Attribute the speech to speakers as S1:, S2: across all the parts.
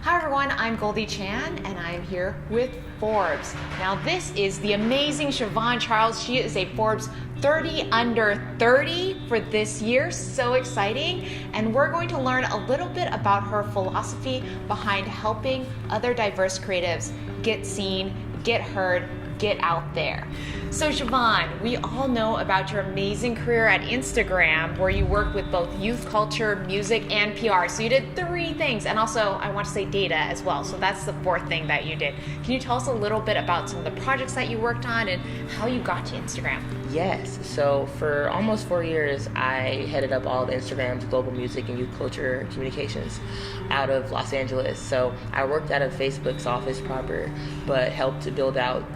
S1: Hi everyone, I'm Goldie Chan and I'm here with Forbes. Now this is the amazing Shavone Charles. She is a Forbes 30 under 30 for this year. So exciting. And we're going to learn a little bit about her philosophy behind helping other diverse creatives get seen, get heard, get out there. So Shavone, we all know about your amazing career at Instagram where you work with both youth culture, music, and PR. So you did 3 things, and also I want to say data as well. So that's the 4th thing that you did. Can you tell us a little bit about some of the projects that you worked on and how you got to Instagram?
S2: Yes, so for almost 4 years, I headed up all of Instagram's global music and youth culture communications out of Los Angeles. So I worked out of Facebook's office proper, but helped to build out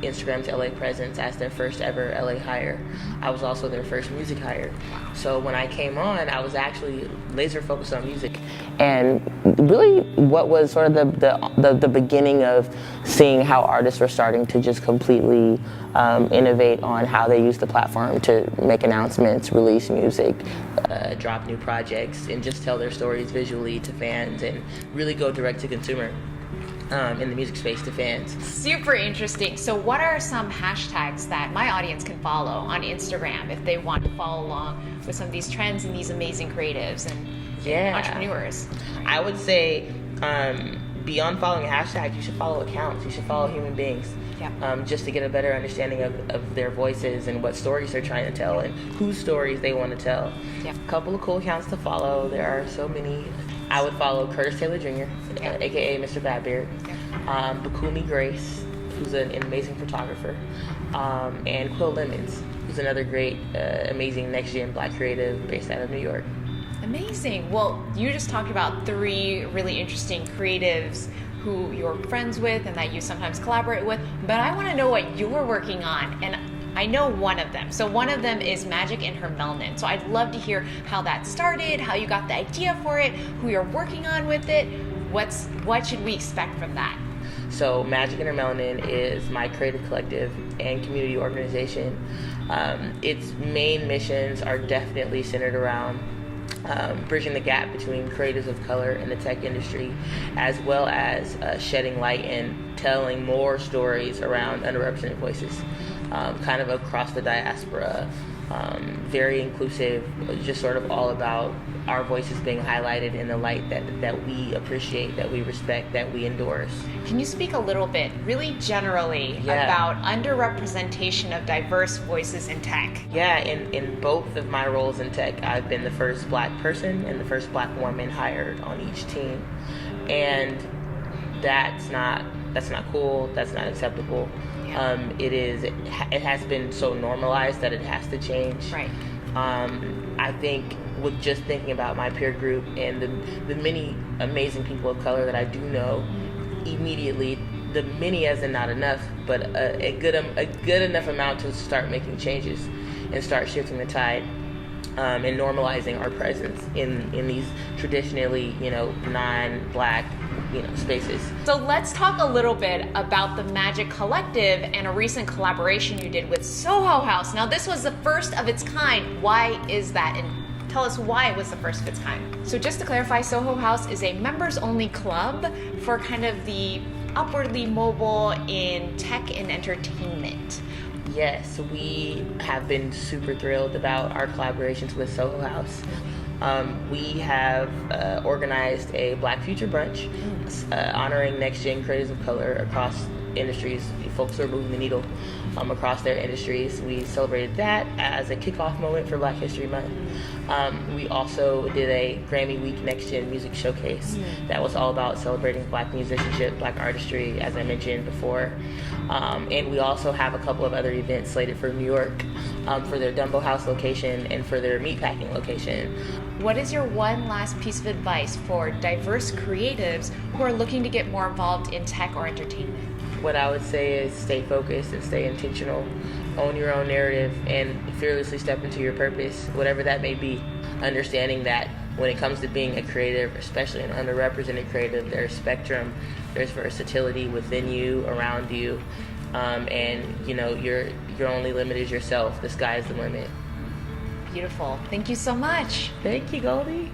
S2: Instagram's LA presence as their first ever LA hire. I was also their first music hire. So when I came on, I was actually laser focused on music. And really what was sort of the beginning of seeing how artists were starting to just completely innovate on how they use the platform to make announcements, release music, drop new projects, and just tell their stories visually to fans and really go direct to consumer. In the music space to fans.
S1: Super interesting. So what are some hashtags that my audience can follow on Instagram if they want to follow along with some of these trends and these amazing creatives and entrepreneurs?
S2: I would say beyond following hashtags, you should follow accounts. You should follow human beings. Just to get a better understanding of their voices and what stories they're trying to tell and whose stories they want to tell. A couple of cool accounts to follow. There are so many. I would follow Curtis Taylor Jr., aka Mr. Badbeard, Bakumi Grace, who's an amazing photographer, and Quill Lemons, who's another great, amazing next-gen Black creative based out of New York.
S1: Amazing. Well, you just talked about 3 really interesting creatives who you're friends with and that you sometimes collaborate with, but I want to know what you're working on, and I know one of them. So one of them is Magic In Her Melanin. So I'd love to hear how that started, how you got the idea for it, who you're working on with it. What should we expect from that?
S2: So Magic In Her Melanin is my creative collective and community organization. Its main missions are definitely centered around bridging the gap between creatives of color in the tech industry, as well as shedding light and telling more stories around underrepresented voices, kind of across the diaspora, very inclusive, just sort of all about our voices being highlighted in the light that we appreciate, that we respect, that we endorse.
S1: Can you speak a little bit, really generally, about underrepresentation of diverse voices in tech?
S2: Yeah, in both of my roles in tech, I've been the first Black person and the first Black woman hired on each team. And that's not cool, that's not acceptable. It has been so normalized that it has to change.
S1: Right.
S2: I think with just thinking about my peer group and the many amazing people of color that I do know, immediately, the many as in not enough, but a good enough amount to start making changes and start shifting the tide. And normalizing our presence in these traditionally, non-Black, spaces.
S1: So let's talk a little bit about the Magic Collective and a recent collaboration you did with Soho House. Now this was the first of its kind. Why is that? And tell us why it was the first of its kind. So just to clarify, Soho House is a members-only club for kind of the upwardly mobile in tech and entertainment.
S2: Yes, we have been super thrilled about our collaborations with Soho House. We have organized a Black Future Brunch honoring next-gen creators of color across industries, folks who are moving the needle across their industries. We celebrated that as a kickoff moment for Black History Month. We also did a Grammy Week Next Gen Music Showcase that was all about celebrating Black musicianship, Black artistry, as I mentioned before. And we also have a couple of other events slated for New York for their Dumbo House location and for their meatpacking location.
S1: What is your one last piece of advice for diverse creatives who are looking to get more involved in tech or entertainment?
S2: What I would say is stay focused and stay intentional. Own your own narrative and fearlessly step into your purpose, whatever that may be. Understanding that when it comes to being a creative, especially an underrepresented creative, there's spectrum, there's versatility within you, around you, and your only limit is yourself. The sky is the limit.
S1: Beautiful. Thank you so much.
S2: Thank you, Goldie.